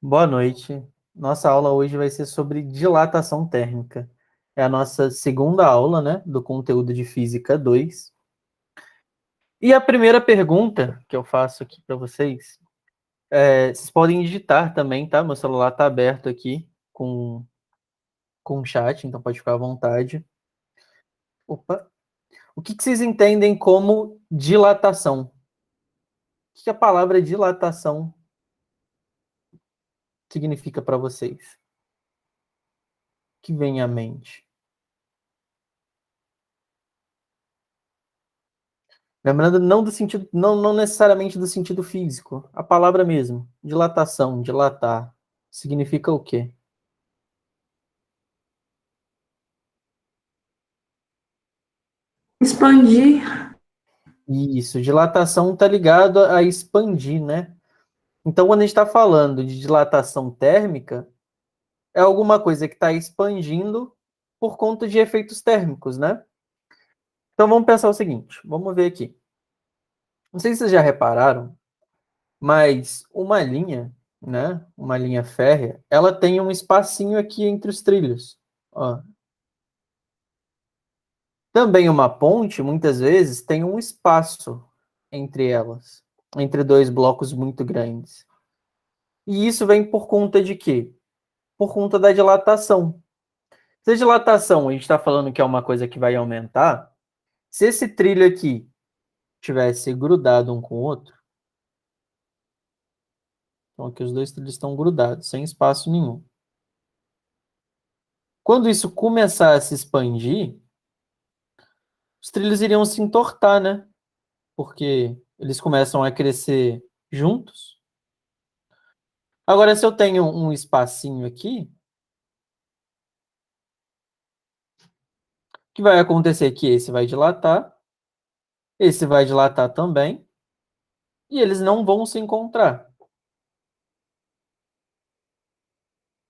Boa noite. Nossa aula hoje vai ser sobre dilatação térmica. É a nossa segunda aula, né, do conteúdo de Física 2. E a primeira pergunta que eu faço aqui para vocês, vocês podem digitar também, tá? Meu celular está aberto aqui com o chat, então pode ficar à vontade. Opa! O que vocês entendem como dilatação? O que a palavra dilatação significa para vocês? O que vem à mente? Lembrando, não do sentido, não necessariamente do sentido físico. A palavra mesmo, dilatação, dilatar, significa o quê? Expandir. Isso, dilatação está ligado a expandir, né? Então, quando a gente está falando de dilatação térmica, é alguma coisa que está expandindo por conta de efeitos térmicos, né? Então, vamos pensar o seguinte, vamos ver aqui. Não sei se vocês já repararam, mas uma linha, né? Uma linha férrea, ela tem um espacinho aqui entre os trilhos. Ó. Também uma ponte, muitas vezes, tem um espaço entre elas, entre dois blocos muito grandes. E isso vem por conta de quê? Por conta da dilatação. Se a dilatação, a gente está falando que é uma coisa que vai aumentar, se esse trilho aqui tivesse grudado um com o outro, então aqui os dois trilhos estão grudados, sem espaço nenhum. Quando isso começar a se expandir, os trilhos iriam se entortar, né? Porque eles começam a crescer juntos. Agora, se eu tenho um espacinho aqui, o que vai acontecer aqui? Esse vai dilatar também, e eles não vão se encontrar.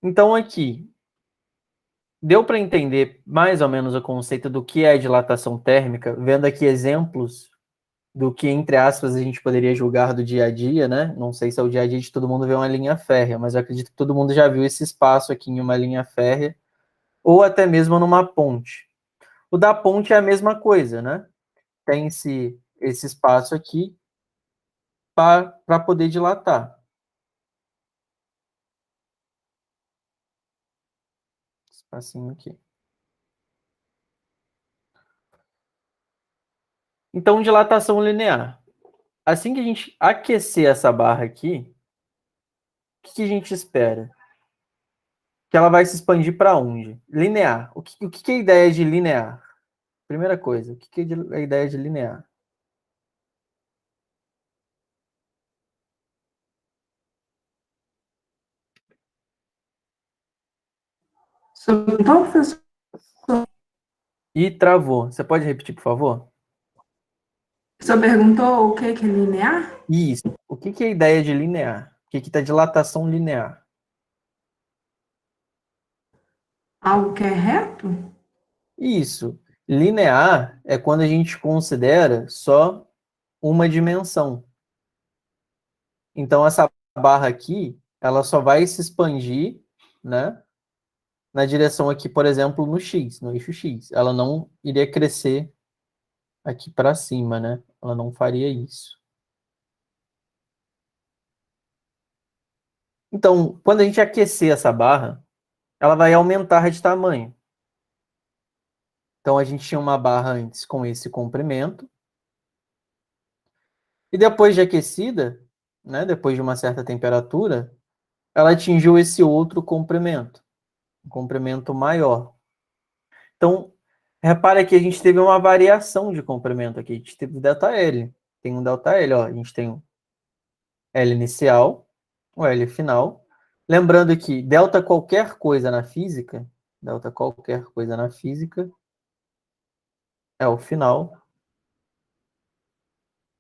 Então, aqui, deu para entender mais ou menos o conceito do que é dilatação térmica, vendo aqui exemplos do que, entre aspas, a gente poderia julgar do dia a dia, né? Não sei se é o dia a dia de todo mundo ver uma linha férrea, mas eu acredito que todo mundo já viu esse espaço aqui em uma linha férrea, ou até mesmo numa ponte. O da ponte é a mesma coisa, né? Tem esse espaço aqui para poder dilatar. Espacinho aqui. Então, dilatação linear. Assim que a gente aquecer essa barra aqui, o que a gente espera? Que ela vai se expandir para onde? Linear. O que é a ideia de linear? Primeira coisa, o que é a ideia de linear? Então, professor, E travou. Você pode repetir, por favor? você perguntou o que é linear? Isso. O que é a ideia de linear? O que está dilatação linear? Algo que é reto? Isso. Linear é quando a gente considera só uma dimensão. Então, essa barra aqui, ela só vai se expandir, né, na direção aqui, por exemplo, no X, no eixo X. Ela não iria crescer aqui para cima, né? Ela não faria isso. Então, quando a gente aquecer essa barra, ela vai aumentar de tamanho. Então, a gente tinha uma barra antes com esse comprimento. E depois de aquecida, né, depois de uma certa temperatura, ela atingiu esse outro comprimento, um comprimento maior. Então, repara que a gente teve uma variação de comprimento aqui. A gente teve ΔL. Tem um ΔL, ó. A gente tem o L inicial, o L final. Lembrando que delta qualquer coisa na física, é o final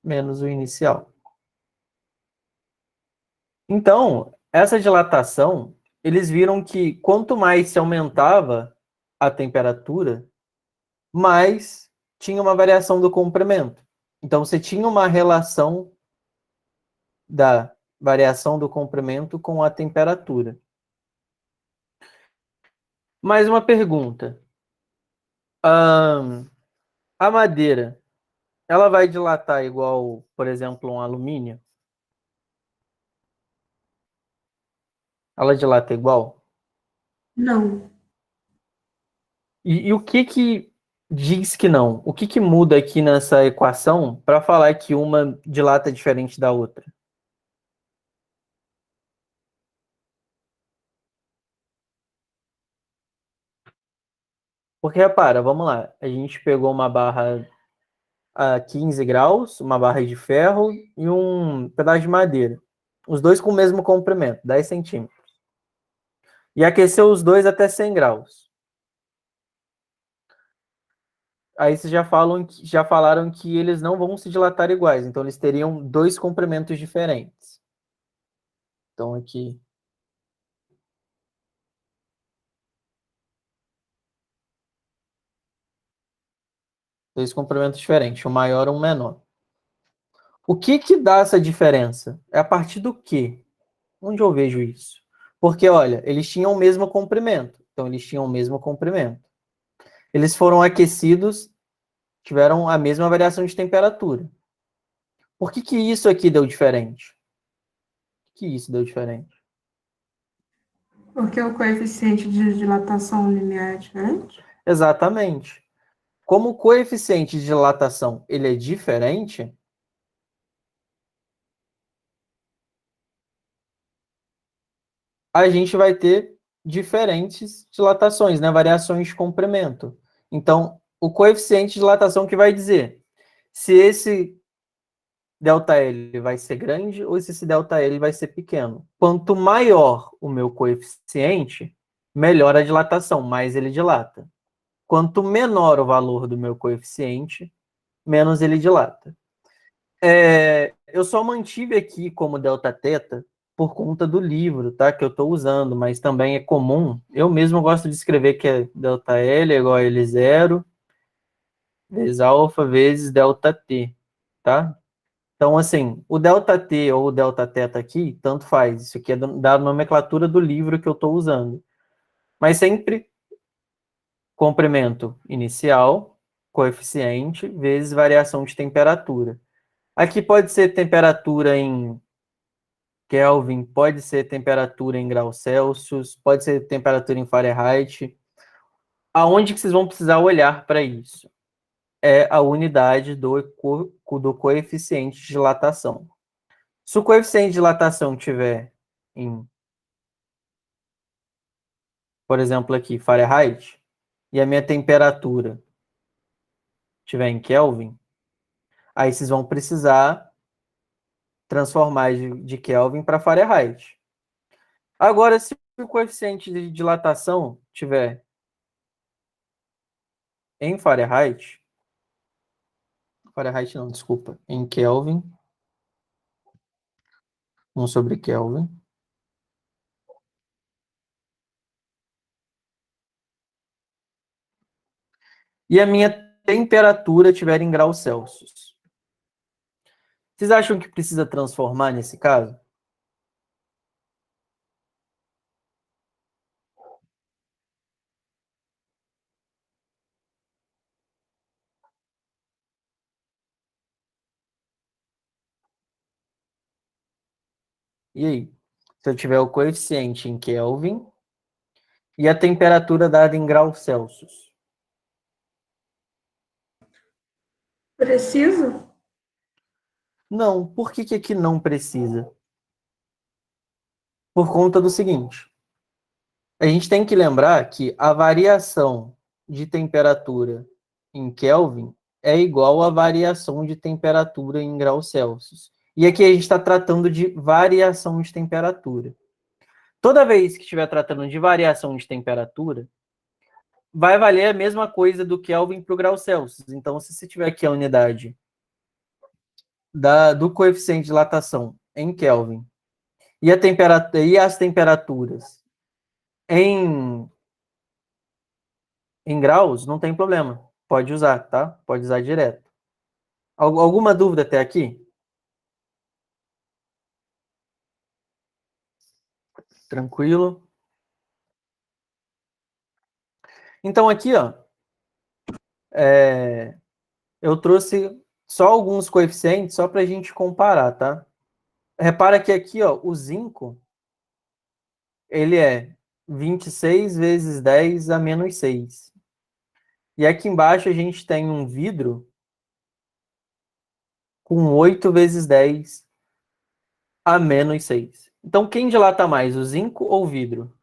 menos o inicial. Então, essa dilatação, eles viram que quanto mais se aumentava a temperatura, mais tinha uma variação do comprimento. Então, você tinha uma relação da variação do comprimento com a temperatura. Mais uma pergunta. A madeira, ela vai dilatar igual, por exemplo, um alumínio? Ela dilata igual? Não. E o que que diz que não? O que que muda aqui nessa equação para falar que uma dilata diferente da outra? Porque repara, vamos lá, a gente pegou uma barra a 15 graus, uma barra de ferro e um pedaço de madeira. Os dois com o mesmo comprimento, 10 centímetros. E aqueceu os dois até 100 graus. Aí vocês já falaram que eles não vão se dilatar iguais, então eles teriam dois comprimentos diferentes. Então aqui, dois comprimentos diferentes, um maior e um menor. O que que dá essa diferença? É a partir do quê? Onde eu vejo isso? Porque, olha, eles tinham o mesmo comprimento. Então, eles tinham o mesmo comprimento. Eles foram aquecidos, tiveram a mesma variação de temperatura. Por que que isso aqui deu diferente? Por que isso deu diferente? Porque o coeficiente de dilatação linear é diferente? Exatamente. Como o coeficiente de dilatação ele é diferente, a gente vai ter diferentes dilatações, né? Variações de comprimento. Então, o coeficiente de dilatação que vai dizer se esse ΔL vai ser grande ou se esse ΔL vai ser pequeno. Quanto maior o meu coeficiente, melhor a dilatação, mais ele dilata. Quanto menor o valor do meu coeficiente, menos ele dilata. Eu só mantive aqui como Δθ por conta do livro, tá? Que eu estou usando, mas também é comum. Eu mesmo gosto de escrever que é ΔL é igual a L0 vezes alfa vezes ΔT, tá? Então, assim, o ΔT ou o Δθ aqui, tanto faz. Isso aqui é da nomenclatura do livro que eu estou usando. Mas sempre comprimento inicial, coeficiente, vezes variação de temperatura. Aqui pode ser temperatura em Kelvin, pode ser temperatura em graus Celsius, pode ser temperatura em Fahrenheit. Aonde que vocês vão precisar olhar para isso? É a unidade do coeficiente de dilatação. Se o coeficiente de dilatação tiver em, por exemplo, aqui, Fahrenheit, e a minha temperatura tiver em Kelvin, aí vocês vão precisar transformar de Kelvin para Fahrenheit. Agora, se o coeficiente de dilatação tiver em Fahrenheit não, desculpa, em Kelvin, 1 sobre Kelvin, e a minha temperatura tiver em graus Celsius. Vocês acham que precisa transformar nesse caso? E aí? Se eu tiver o coeficiente em Kelvin e a temperatura dada em graus Celsius. Preciso? Não, por que que aqui não precisa? Por conta do seguinte, a gente tem que lembrar que a variação de temperatura em Kelvin é igual à variação de temperatura em graus Celsius. E aqui a gente está tratando de variação de temperatura. Toda vez que estiver tratando de variação de temperatura, vai valer a mesma coisa do Kelvin para o grau Celsius. Então, se você tiver aqui a unidade do coeficiente de dilatação em Kelvin e, e as temperaturas em, em graus, não tem problema. Pode usar, tá? Pode usar direto. Alguma dúvida até aqui? Tranquilo? Então, aqui, ó, eu trouxe só alguns coeficientes só para a gente comparar, tá? Repara que aqui, ó, o zinco, ele é 26 vezes 10 a menos 6. E aqui embaixo a gente tem um vidro com 8 vezes 10 a menos 6. Então, quem dilata mais, o zinco ou o vidro?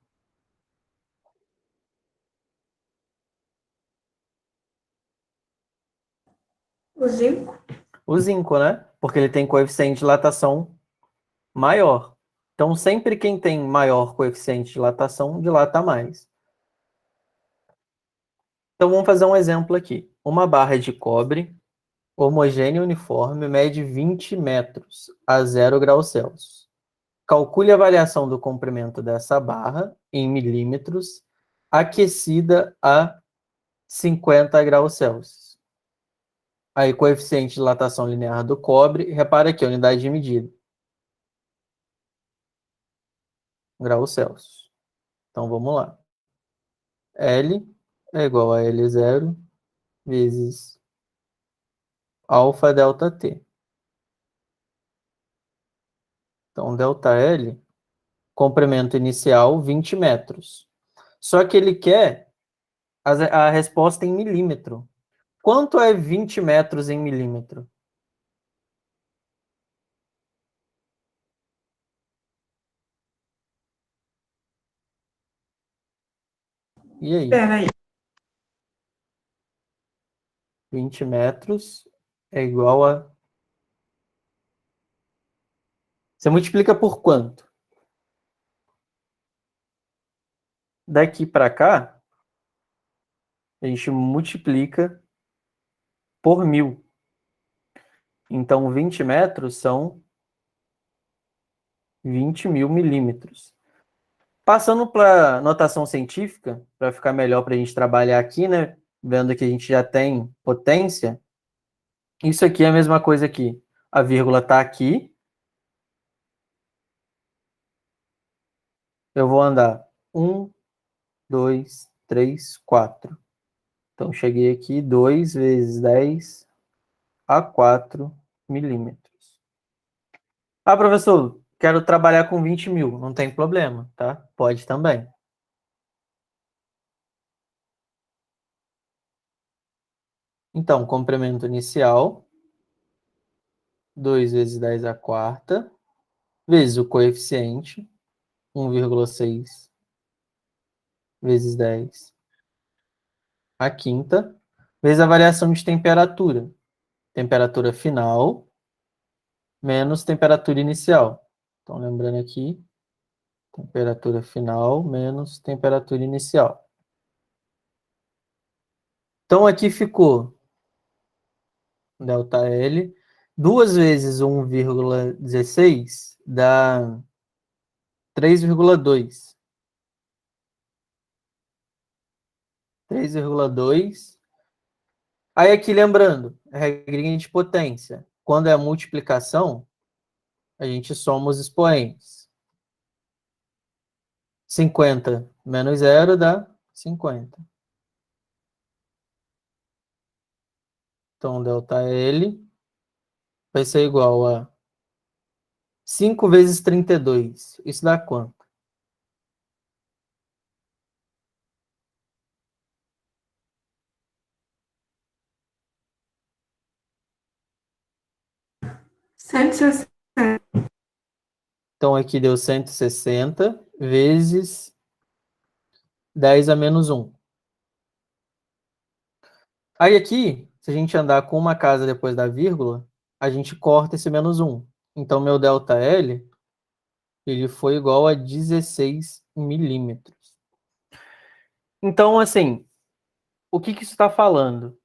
O zinco? O zinco, né? Porque ele tem coeficiente de dilatação maior. Então, sempre quem tem maior coeficiente de dilatação, dilata mais. Então, vamos fazer um exemplo aqui. Uma barra de cobre homogênea e uniforme mede 20 metros a 0 graus Celsius. Calcule a variação do comprimento dessa barra em milímetros, aquecida a 50 graus Celsius. Aí, coeficiente de dilatação linear do cobre, repara aqui, a unidade de medida. Graus Celsius. Então, vamos lá. L é igual a L0 vezes alfa delta T. Então, delta L, comprimento inicial, 20 metros. Só que ele quer a resposta em milímetro. Quanto é 20 metros em milímetro? E aí? Espera aí. 20 metros é igual a... Você multiplica por quanto? Daqui para cá, a gente multiplica por 1000. Então, 20 metros são 20.000 milímetros. Passando para notação científica, para ficar melhor para a gente trabalhar aqui, né? Vendo que a gente já tem potência, isso aqui é a mesma coisa aqui. A vírgula está aqui. Eu vou andar 1, 2, 3, 4. Então, cheguei aqui, 2 vezes 10 a 4 milímetros. Ah, professor, quero trabalhar com 20.000. Não tem problema, tá? Pode também. Então, comprimento inicial, 2 vezes 10 a quarta, vezes o coeficiente, 1,6 vezes 10 a quinta, vezes a variação de temperatura. Temperatura final menos temperatura inicial. Então, lembrando aqui, temperatura final menos temperatura inicial. Então, aqui ficou ΔL, 2 vezes 1,16 dá 3,2. 3,2. Aí aqui lembrando, regrinha de potência. Quando é multiplicação, a gente soma os expoentes. 50 menos 0 dá 50. Então, ΔL vai ser igual a 5 vezes 32. Isso dá quanto? 160. Então, aqui deu 160 vezes 10 a menos 1. Aí aqui, se a gente andar com uma casa depois da vírgula, a gente corta esse menos 1. Então, meu ΔL, ele foi igual a 16 milímetros. Então, assim, o que isso está falando?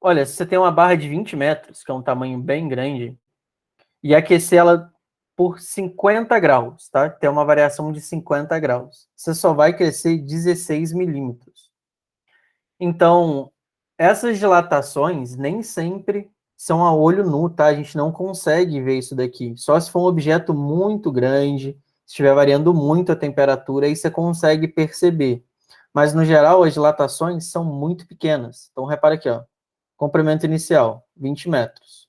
Olha, se você tem uma barra de 20 metros, que é um tamanho bem grande, e aquecer ela por 50 graus, tá? Tem uma variação de 50 graus. Você só vai crescer 16 milímetros. Então, essas dilatações nem sempre são a olho nu, tá? A gente não consegue ver isso daqui. Só se for um objeto muito grande, se Se estiver variando muito a temperatura, aí você consegue perceber. Mas, no geral, as dilatações são muito pequenas. Então, repara aqui, ó. Comprimento inicial, 20 metros.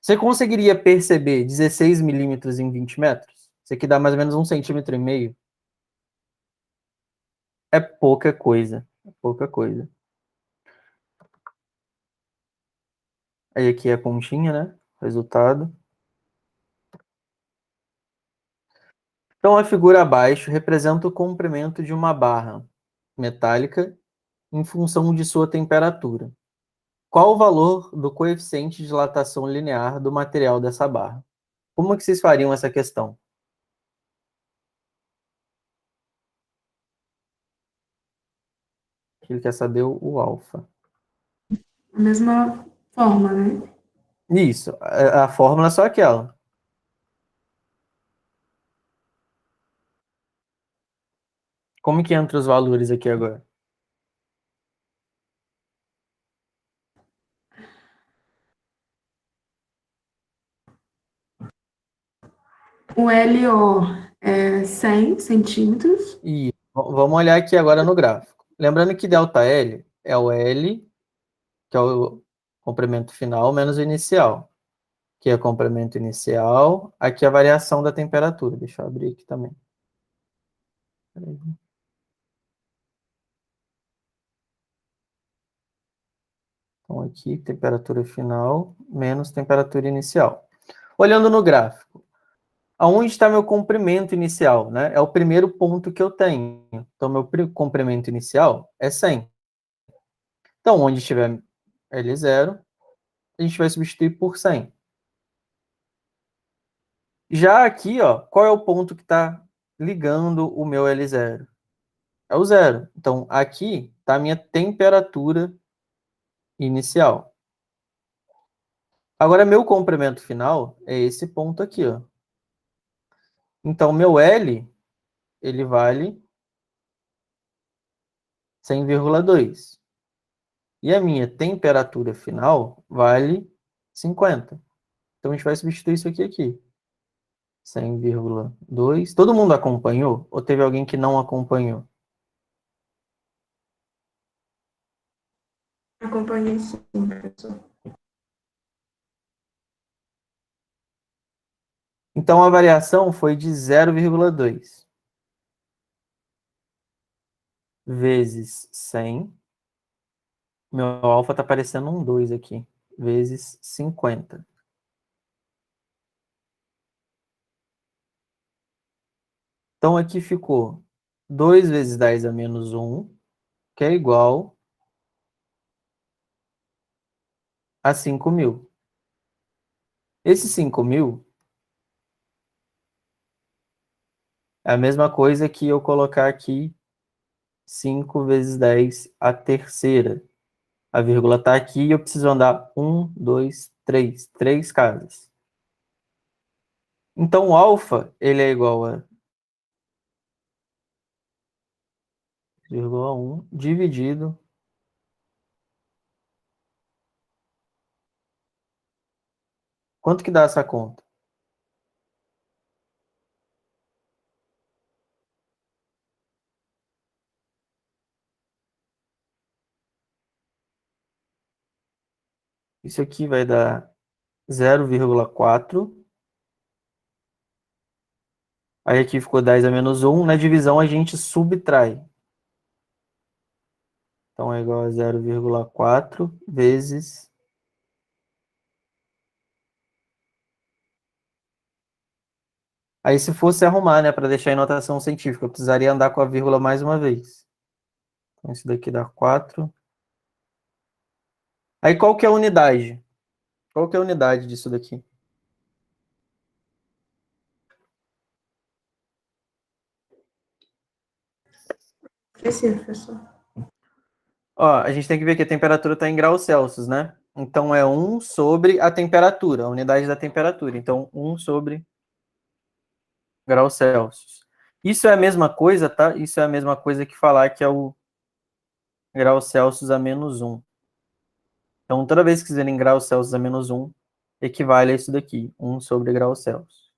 Você conseguiria perceber 16 milímetros em 20 metros? Isso aqui dá mais ou menos 1,5 cm. É pouca coisa. É pouca coisa. Aí aqui é a continha, né? Resultado. Então, a figura abaixo representa o comprimento de uma barra metálica em função de sua temperatura. Qual o valor do coeficiente de dilatação linear do material dessa barra? Como que vocês fariam essa questão? Ele quer saber o alfa. A mesma forma, né? Isso, a fórmula é só aquela. Como que entra os valores aqui agora? O LO é 100 centímetros. E vamos olhar aqui agora no gráfico. Lembrando que ΔL é o L, que é o comprimento final, menos o inicial. Aqui é o comprimento inicial, aqui é a variação da temperatura. Deixa eu abrir aqui também. Então, aqui, temperatura final menos temperatura inicial. Olhando no gráfico, aonde está meu comprimento inicial, né? É o primeiro ponto que eu tenho. Então, meu comprimento inicial é 100. Então, onde estiver L0, a gente vai substituir por 100. Já aqui, ó, qual é o ponto que está ligando o meu L0? É o zero. Então, aqui está a minha temperatura inicial. Agora, meu comprimento final é esse ponto aqui, ó. Então, meu L, ele vale 100,2. E a minha temperatura final vale 50. Então, a gente vai substituir isso aqui. 100,2. Todo mundo acompanhou? Ou teve alguém que não acompanhou? Acompanhei sim, professor. Então, a variação foi de 0,2 vezes 100. Meu alfa está parecendo um 2 aqui. Vezes 50. Então, aqui ficou 2 vezes 10 a menos 1, que é igual a 5.000. Esse 5.000 é a mesma coisa que eu colocar aqui 5 vezes 10 a terceira. A vírgula está aqui e eu preciso andar 1, 2, 3. 3 casas. Então, o alfa, ele é igual a 0,1 dividido. Quanto que dá essa conta? Isso aqui vai dar 0,4. Aí aqui ficou 10 a menos 1. Na divisão a gente subtrai. Então é igual a 0,4 vezes. Aí se fosse arrumar, né, para deixar em notação científica, eu precisaria andar com a vírgula mais uma vez. Então isso daqui dá 4. Aí qual que é a unidade? Qual que é a unidade disso daqui? Esqueci, professor. Ó, a gente tem que ver que a temperatura está em graus Celsius, né? Então é 1 sobre a temperatura, a unidade da temperatura. Então 1 sobre graus Celsius. Isso é a mesma coisa, tá? Isso é a mesma coisa que falar que é o graus Celsius a menos 1. Então, toda vez que quiserem graus Celsius a menos 1, equivale a isso daqui, 1 sobre graus Celsius.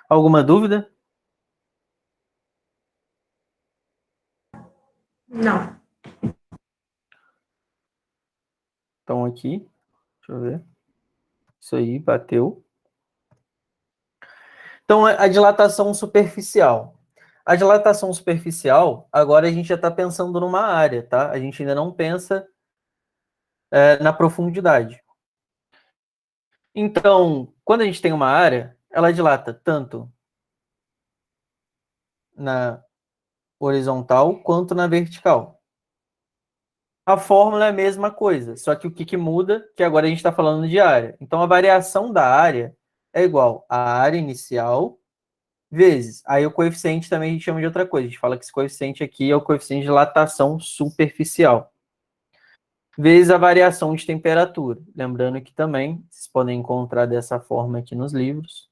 Alguma dúvida? Não. Então aqui, deixa eu ver. Isso aí, bateu. Então, a dilatação superficial. A dilatação superficial, agora a gente já está pensando numa área, tá? A gente ainda não pensa na profundidade. Então, quando a gente tem uma área, ela dilata tanto na horizontal quanto na vertical. A fórmula é a mesma coisa, só que o que muda, que agora a gente está falando de área. Então, a variação da área é igual à área inicial vezes. Aí o coeficiente também a gente chama de outra coisa. A gente fala que esse coeficiente aqui é o coeficiente de dilatação superficial. Vezes a variação de temperatura. Lembrando que também vocês podem encontrar dessa forma aqui nos livros.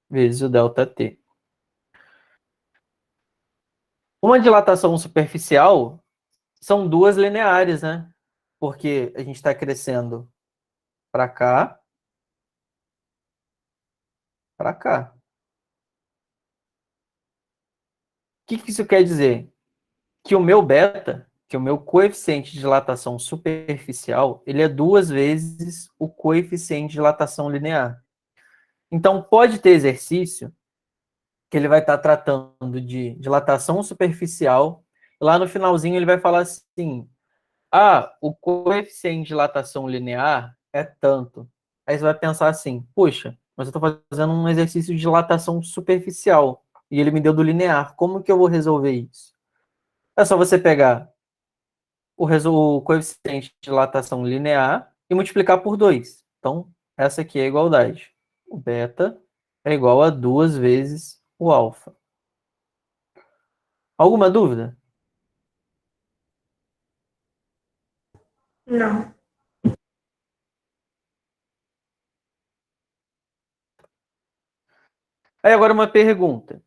Vezes o ΔT. Uma dilatação superficial são duas lineares, né? Porque a gente está crescendo para cá, para cá. O que isso quer dizer? Que o meu beta, que o meu coeficiente de dilatação superficial, ele é duas vezes o coeficiente de dilatação linear. Então, pode ter exercício que ele vai estar tratando de dilatação superficial. Lá no finalzinho ele vai falar assim, o coeficiente de dilatação linear é tanto. Aí você vai pensar assim, puxa, mas eu estou fazendo um exercício de dilatação superficial e ele me deu do linear. Como que eu vou resolver isso? É só você pegar o coeficiente de dilatação linear e multiplicar por 2. Então, essa aqui é a igualdade. O beta é igual a 2 vezes o alfa. Alguma dúvida? Não. Aí agora uma pergunta.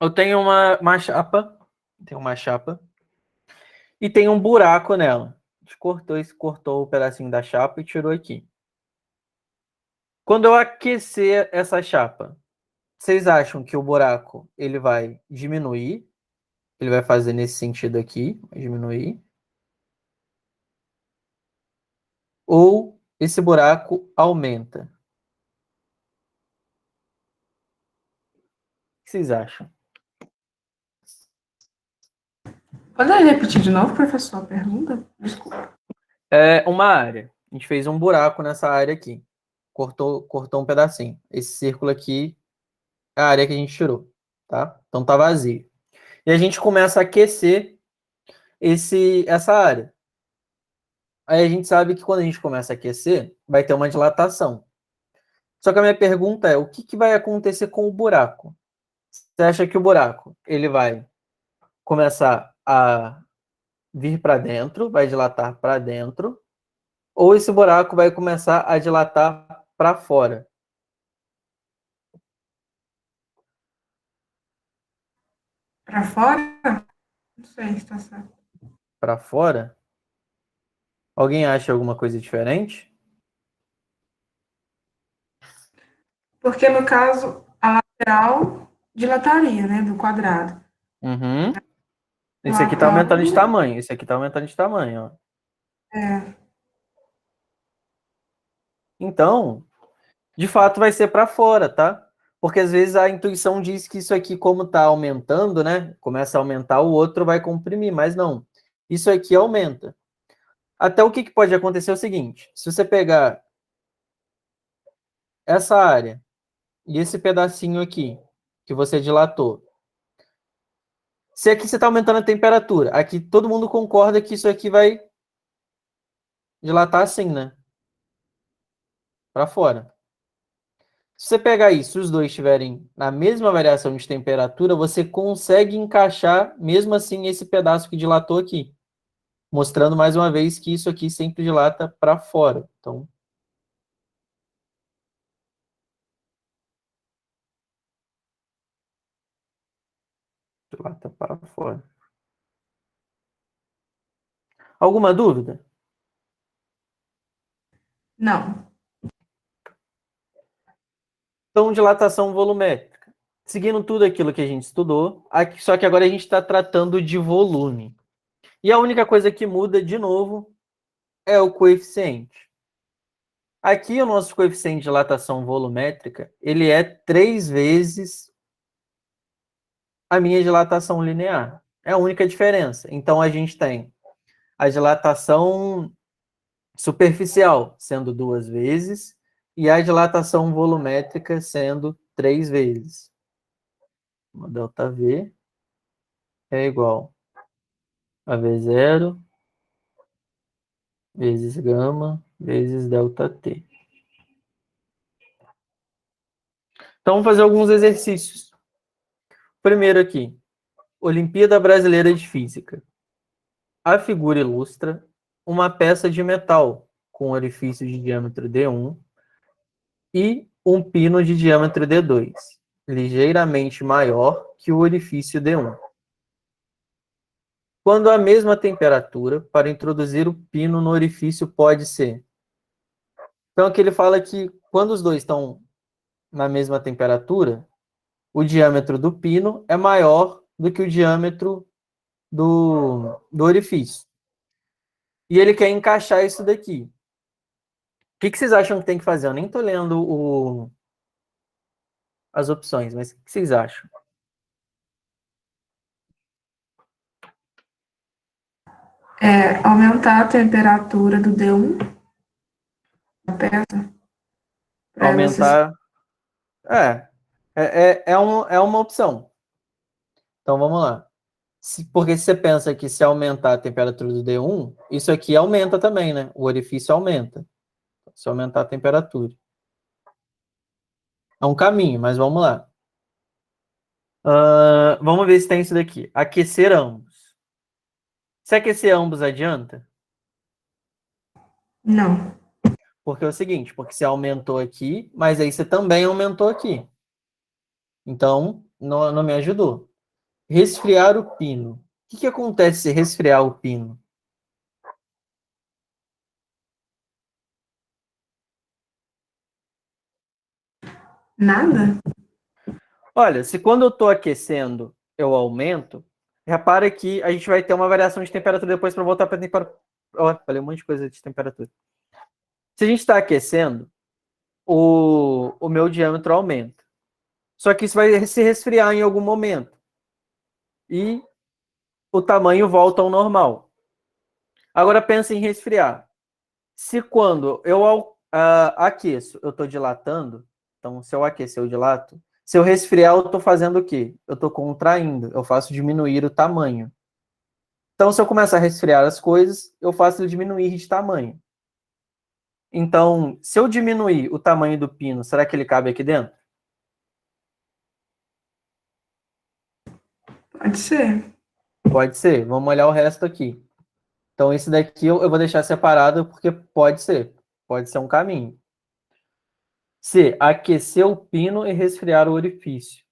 Eu tenho uma chapa, e tem um buraco nela. A gente cortou o pedacinho da chapa e tirou aqui. Quando eu aquecer essa chapa, vocês acham que o buraco ele vai diminuir? Ele vai fazer nesse sentido aqui, vai diminuir? Ou esse buraco aumenta? O que vocês acham? Pode repetir de novo, professor, a pergunta? Desculpa. É uma área. A gente fez um buraco nessa área aqui. Cortou um pedacinho. Esse círculo aqui é a área que a gente tirou, tá? Então tá vazio. E a gente começa a aquecer essa área. Aí a gente sabe que quando a gente começa a aquecer, vai ter uma dilatação. Só que a minha pergunta é, o que vai acontecer com o buraco? Você acha que o buraco ele vai começar a vir para dentro, vai dilatar para dentro, ou esse buraco vai começar a dilatar para fora? Para fora? Não sei se está certo. Para fora? Alguém acha alguma coisa diferente? Porque, no caso, a lateral dilataria, né, do quadrado. Uhum. Esse aqui está aumentando de Dilatando, tamanho. Esse aqui está aumentando de tamanho, ó. é, Então, de fato, vai ser para fora, tá? Porque às vezes a intuição diz que isso aqui, como está aumentando, né? Começa a aumentar, o outro vai comprimir, mas não. Isso aqui aumenta. Até o que pode acontecer é o seguinte: se você pegar essa área e esse pedacinho aqui, que você dilatou, se aqui você está aumentando a temperatura, aqui todo mundo concorda que isso aqui vai dilatar assim, né? Para fora. Se você pegar isso, se os dois estiverem na mesma variação de temperatura, você consegue encaixar, mesmo assim, esse pedaço que dilatou aqui. Mostrando mais uma vez que isso aqui sempre dilata para fora. Então, dilata para fora. Alguma dúvida? não. Então, dilatação volumétrica. seguindo tudo aquilo que a gente estudou, só que agora a gente está tratando de volume. E a única coisa que muda, de novo, é o coeficiente. Aqui, o nosso coeficiente de dilatação volumétrica, ele é 3 vezes a minha dilatação linear. É a única diferença. Então, a gente tem a dilatação superficial sendo 2 vezes e a dilatação volumétrica sendo 3 vezes. O ΔV é igual a V0 vezes gama vezes ΔT. Então, vamos fazer alguns exercícios. Primeiro aqui, Olimpíada Brasileira de Física. A figura ilustra uma peça de metal com orifício de diâmetro D1 e um pino de diâmetro D2, ligeiramente maior que o orifício D1. Quando a mesma temperatura para introduzir o pino no orifício pode ser. Então, aqui ele fala que quando os dois estão na mesma temperatura, o diâmetro do pino é maior do que o diâmetro do orifício. E ele quer encaixar isso daqui. O que vocês acham que tem que fazer? Eu nem estou lendo as opções, mas o que vocês acham? Aumentar a temperatura do D1 da peça para ela se... Aumentar. É uma opção. Então vamos lá. Porque se você pensa que se aumentar a temperatura do D1, isso aqui aumenta também, né? O orifício aumenta. Se aumentar a temperatura. É um caminho, mas vamos lá. Vamos ver se tem isso daqui. Aquecer ambos. Se aquecer ambos adianta? Não. Porque é o seguinte, porque você aumentou aqui, mas aí você também aumentou aqui. Então, não me ajudou. Resfriar o pino. O que acontece se resfriar o pino? Nada? Olha, se quando eu estou aquecendo eu aumento, repara que a gente vai ter uma variação de temperatura depois para voltar para a temperatura. Falei um monte de coisa de temperatura. Se a gente está aquecendo, o meu diâmetro aumenta. Só que isso vai se resfriar em algum momento. E o tamanho volta ao normal. Agora pensa em resfriar. Se quando eu aqueço, eu estou dilatando, então se eu aquecer, eu dilato. Se eu resfriar, eu estou fazendo o quê? Eu estou contraindo, eu faço diminuir o tamanho. Então, se eu começar a resfriar as coisas, eu faço ele diminuir de tamanho. Então, se eu diminuir o tamanho do pino, será que ele cabe aqui dentro? Pode ser. Pode ser. Vamos olhar o resto aqui. Então, esse daqui eu vou deixar separado porque pode ser. Pode ser um caminho. C. Aquecer o pino e resfriar o orifício.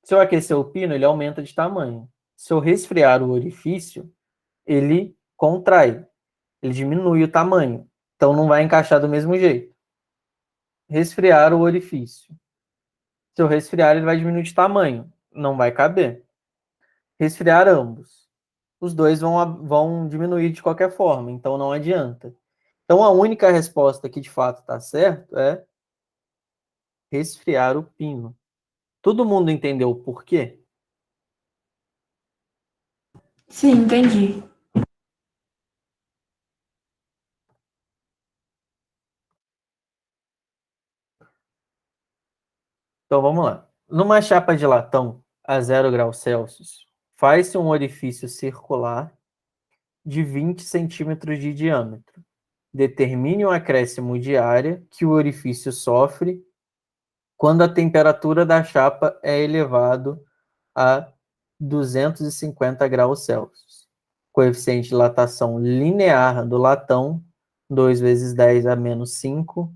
Se eu aquecer o pino, ele aumenta de tamanho. Se eu resfriar o orifício, ele contrai. Ele diminui o tamanho. Então, não vai encaixar do mesmo jeito. Resfriar o orifício. Se eu resfriar, ele vai diminuir de tamanho. Não vai caber. Resfriar ambos. Os dois vão diminuir de qualquer forma, então não adianta. Então, a única resposta que de fato está certo é resfriar o pino. Todo mundo entendeu o porquê? Sim, entendi. Então, vamos lá. Numa chapa de latão a 0 graus Celsius, faz-se um orifício circular de 20 centímetros de diâmetro. Determine o acréscimo de área que o orifício sofre quando a temperatura da chapa é elevado a 250 graus Celsius. Coeficiente de dilatação linear do latão, 2 vezes 10 a menos 5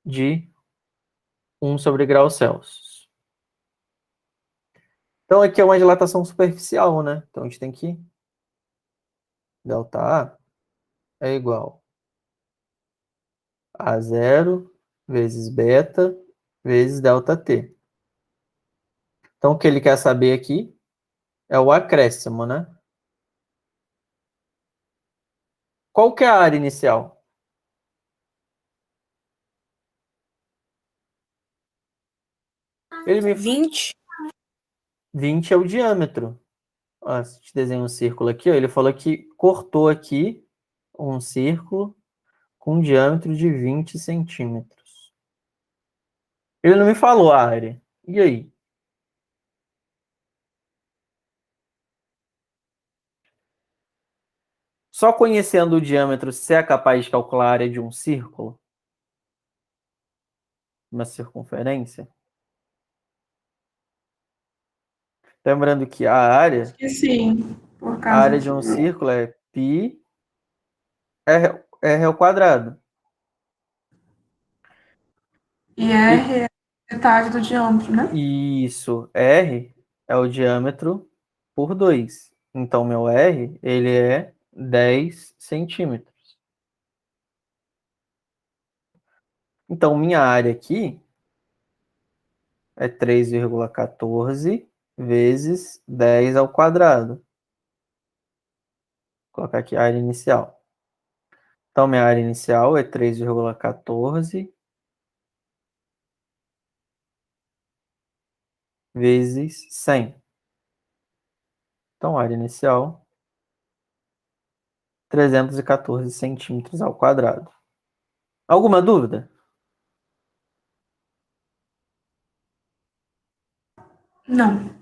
de 1 sobre graus Celsius. Então, aqui é uma dilatação superficial, né? Então, a gente tem que... Delta A é igual a 0 vezes beta vezes delta T. Então, o que ele quer saber aqui é o acréscimo, né? Qual que é a área inicial? Ele me... 20. 20 é o diâmetro. Ó, se te desenho um círculo aqui, ó, ele falou que cortou aqui um círculo com um diâmetro de 20 centímetros. Ele não me falou a área. E aí? Só conhecendo o diâmetro, você é capaz de calcular a área de um círculo? Uma circunferência? Lembrando que a área, Acho que sim, por a causa área de um de... círculo é π r ao quadrado. E E R é metade do diâmetro, né? isso, r é o diâmetro por 2. Então, meu r, ele é 10 centímetros. Então, minha área aqui é 3,14 vezes 10 ao quadrado. Vou colocar aqui a área inicial. Então, minha área inicial é 3,14 vezes 100. Então, a área inicial, 314 centímetros ao quadrado. Alguma dúvida? Não.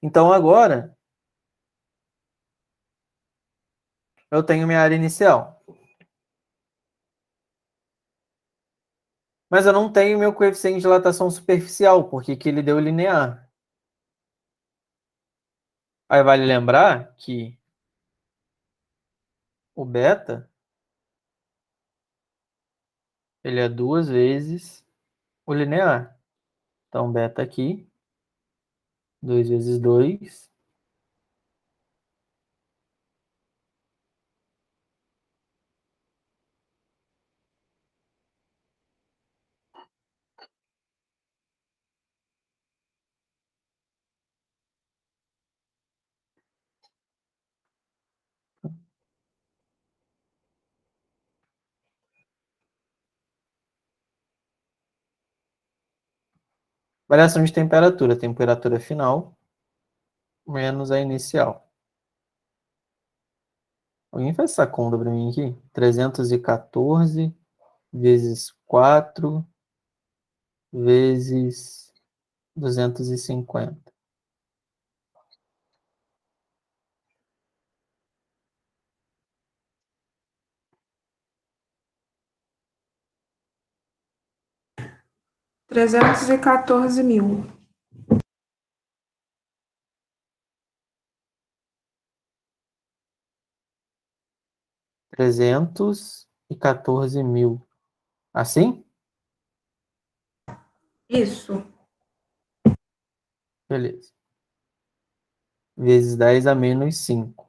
Então, agora, eu tenho minha área inicial. Mas eu não tenho meu coeficiente de dilatação superficial, porque que ele deu linear. Aí vale lembrar que o beta, ele é 2 vezes o linear. Então, beta aqui, 2 vezes 2. Variação de temperatura, temperatura final menos a inicial. Alguém faz essa conta para mim aqui? 314 vezes 4 vezes 250. $314.000. 314 mil. Assim? Isso. Beleza. Vezes 10 a menos 5.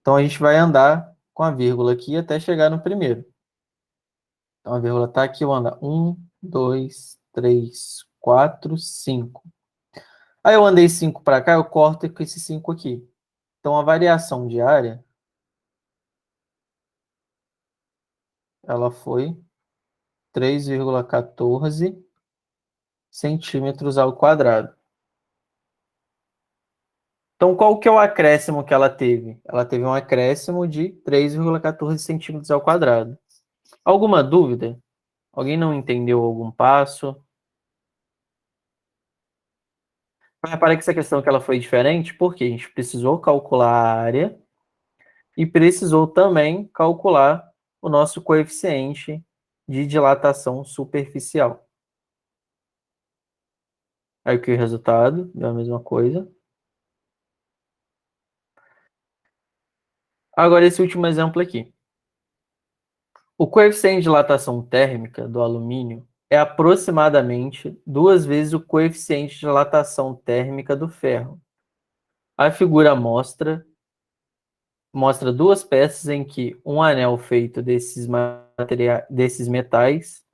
Então, a gente vai andar com a vírgula aqui até chegar no primeiro. Então, a vírgula está aqui, eu ando 1, 2, 3, 4, 5. Aí eu andei 5 para cá, eu corto com esse 5 aqui. Então, a variação de área, ela foi 3,14 centímetros ao quadrado. Então, qual que é o acréscimo que ela teve? Ela teve um acréscimo de 3,14 centímetros ao quadrado. Alguma dúvida? Alguém não entendeu algum passo? Repara que essa questão que ela foi diferente, porque a gente precisou calcular a área e precisou também calcular o nosso coeficiente de dilatação superficial. Aí o que o resultado deu a mesma coisa. Agora esse último exemplo aqui. O coeficiente de dilatação térmica do alumínio é aproximadamente 2 vezes o coeficiente de dilatação térmica do ferro. A figura mostra duas peças em que um anel feito desses metais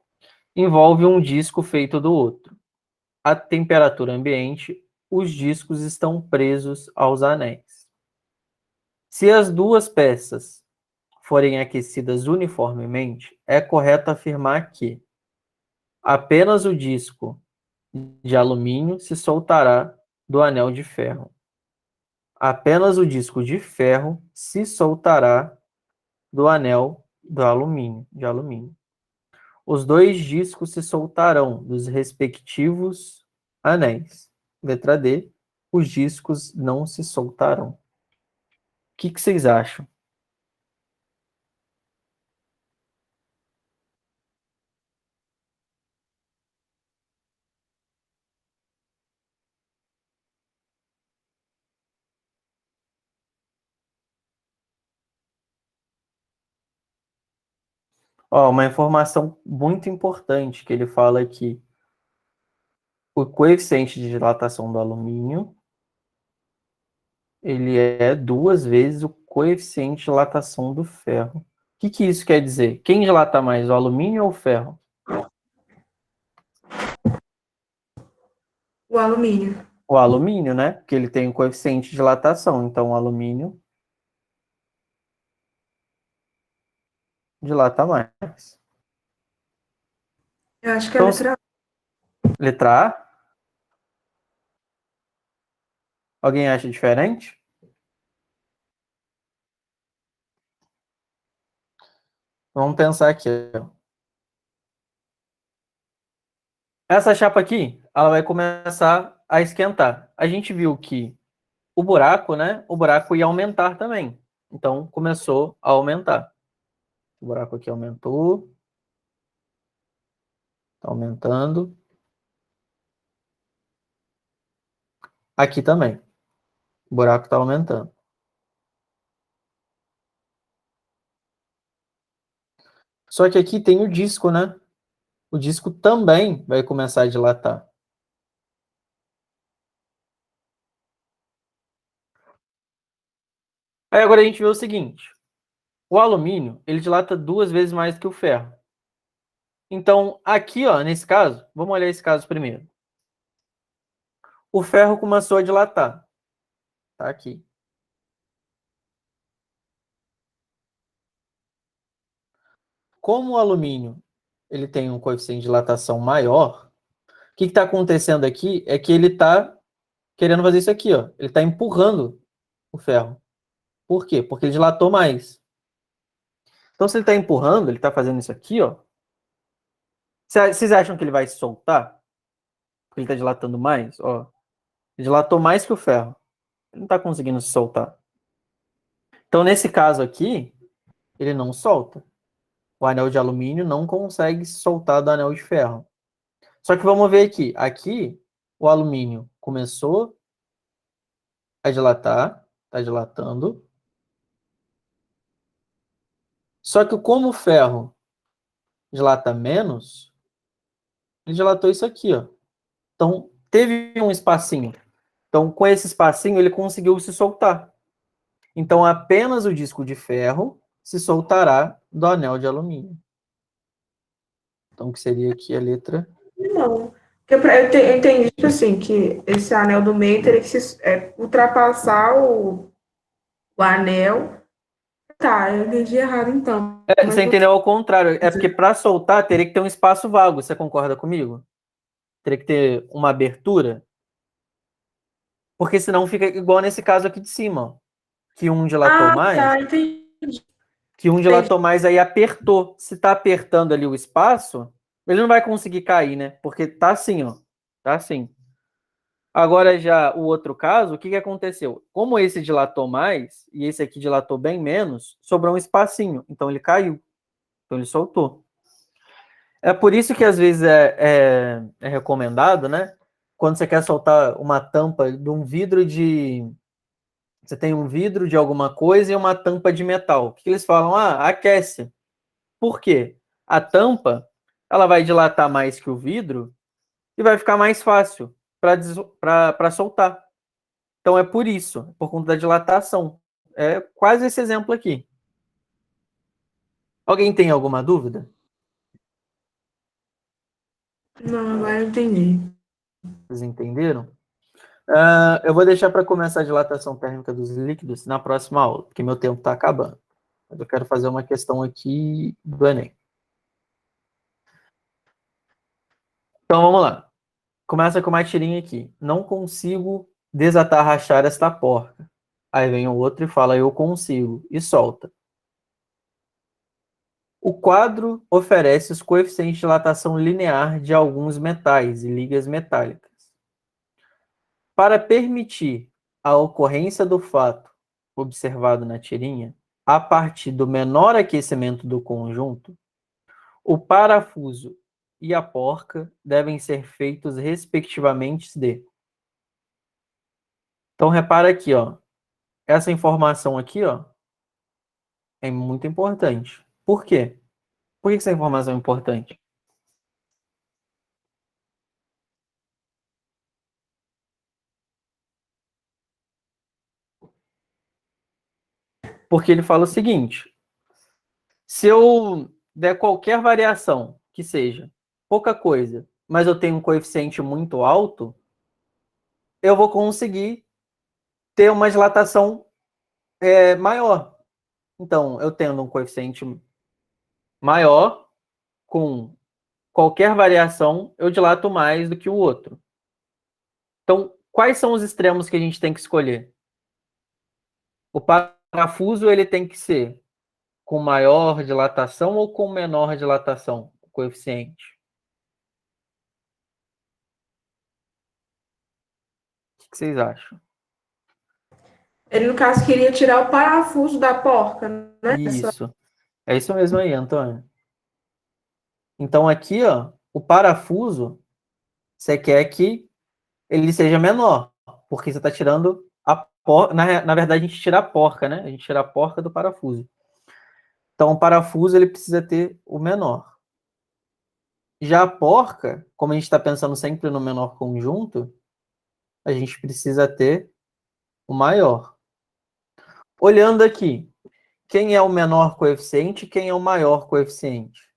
envolve um disco feito do outro. A temperatura ambiente os discos estão presos aos anéis. Se as duas peças forem aquecidas uniformemente, é correto afirmar que apenas o disco de alumínio se soltará do anel de ferro. Apenas o disco de ferro se soltará do anel de alumínio. Os dois discos se soltarão dos respectivos anéis. Letra D, os discos não se soltarão. O que vocês acham? Ó, uma informação muito importante que ele fala aqui. O coeficiente de dilatação do alumínio, ele é 2 vezes o coeficiente de dilatação do ferro. O que isso quer dizer? Quem dilata mais, o alumínio ou o ferro? O alumínio. O alumínio, né? Porque ele tem o coeficiente de dilatação. Então, o alumínio dilata mais. Eu acho que é a Então, letra A. letra A. Alguém acha diferente? Vamos pensar aqui. Essa chapa aqui, ela vai começar a esquentar. A gente viu que o buraco, né? O buraco ia aumentar também. Então, começou a aumentar. O buraco aqui aumentou. Está aumentando. Aqui também. O buraco está aumentando. Só que aqui tem o disco, né? O disco também vai começar a dilatar. Aí agora a gente vê o seguinte. O alumínio, ele dilata 2 vezes mais que o ferro. Então, aqui, ó, nesse caso, vamos olhar esse caso primeiro. O ferro começou a dilatar. Tá aqui. Como o alumínio ele tem um coeficiente de dilatação maior, o que está acontecendo aqui é que ele está querendo fazer isso aqui, ó. Ele está empurrando o ferro. Por quê? Porque ele dilatou mais. Então, se ele está empurrando, ele está fazendo isso aqui, ó. Vocês acham que ele vai se soltar? Porque ele está dilatando mais? Ó, ele dilatou mais que o ferro. Ele não está conseguindo se soltar. Então, nesse caso aqui, ele não solta. O anel de alumínio não consegue se soltar do anel de ferro. Só que vamos ver aqui. Aqui, o alumínio começou a dilatar, está dilatando. Só que como o ferro dilata menos, ele dilatou isso aqui, ó. Então, teve um espacinho. Então, com esse espacinho, ele conseguiu se soltar. Então, apenas o disco de ferro se soltará do anel de alumínio. Então, que seria aqui a letra... Não. Eu entendi, tipo assim, que esse anel do meio teria que ultrapassar o anel. Tá, eu entendi errado então. Você Mas entendeu ao contrário. É porque para soltar teria que ter um espaço vago. Você concorda comigo? Teria que ter uma abertura. Porque senão fica igual nesse caso aqui de cima, ó. Que um dilatou mais, tá, entendi. aí apertou. Se tá apertando ali o espaço, ele não vai conseguir cair, né? Porque tá assim, ó. Tá assim. Agora já o outro caso, o que aconteceu? Como esse dilatou mais e esse aqui dilatou bem menos, sobrou um espacinho. Então ele caiu. Então ele soltou. É por isso que às vezes é recomendado, né? Quando você quer soltar uma tampa de um vidro de... Você tem um vidro de alguma coisa e uma tampa de metal. O que eles falam? Ah, aquece. Por quê? A tampa, ela vai dilatar mais que o vidro e vai ficar mais fácil para soltar. Então é por isso, por conta da dilatação. É quase esse exemplo aqui. Alguém tem alguma dúvida? Não, agora eu entendi. Vocês entenderam? Eu vou deixar para começar a dilatação térmica dos líquidos na próxima aula, porque meu tempo está acabando. Mas eu quero fazer uma questão aqui do Enem. Então, vamos lá. Começa com uma tirinha aqui. Não consigo desatarrachar esta porca. Aí vem o outro e fala, eu consigo. E solta. O quadro oferece os coeficientes de dilatação linear de alguns metais e ligas metálicas. Para permitir a ocorrência do fato observado na tirinha, a partir do menor aquecimento do conjunto, o parafuso e a porca devem ser feitos respectivamente de. Então repara aqui, ó. Essa informação aqui, ó, é muito importante. Por quê? Por que essa informação é importante? Porque ele fala o seguinte: se eu der qualquer variação que seja pouca coisa, mas eu tenho um coeficiente muito alto, eu vou conseguir ter uma dilatação maior. Então, eu tendo um coeficiente maior, com qualquer variação, eu dilato mais do que o outro. Então, quais são os extremos que a gente tem que escolher? O parafuso ele tem que ser com maior dilatação ou com menor dilatação, o coeficiente? O que vocês acham? Ele, no caso, queria tirar o parafuso da porca, né? Isso. É isso mesmo aí, Antônio. Então, aqui, ó, o parafuso, você quer que ele seja menor, porque você está tirando a porca. Na verdade, a gente tira a porca, né? A gente tira a porca do parafuso. Então, o parafuso ele precisa ter o menor. Já a porca, como a gente está pensando sempre no menor conjunto, a gente precisa ter o maior. Olhando aqui, quem é o menor coeficiente e quem é o maior coeficiente?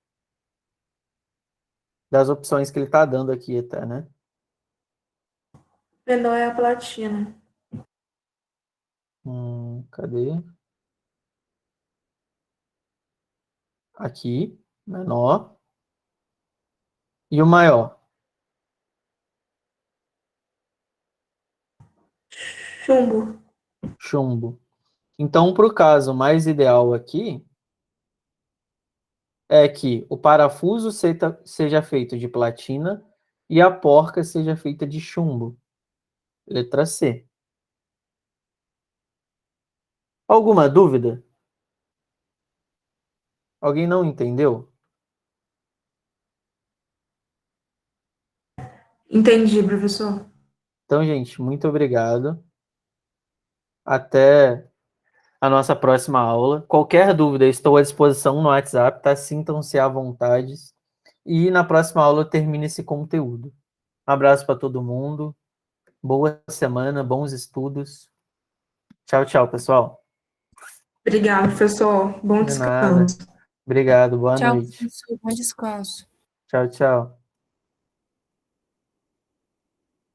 Das opções que ele está dando aqui até, né? Menor é a platina. Cadê? Aqui, menor. E o maior? Chumbo. Chumbo. Então, para o caso mais ideal aqui, é que o parafuso seja feito de platina e a porca seja feita de chumbo. Letra C. Alguma dúvida? Alguém não entendeu? Entendi, professor. Então, gente, muito obrigado. Até a nossa próxima aula. Qualquer dúvida, estou à disposição no WhatsApp, tá? Sintam-se à vontade. E na próxima aula eu termino esse conteúdo. Um abraço para todo mundo. Boa semana, bons estudos. Tchau, tchau, pessoal. Obrigada, professor. Bom De nada. descanso. Obrigado, boa Tchau, noite. professor. Bom descanso. Tchau, tchau.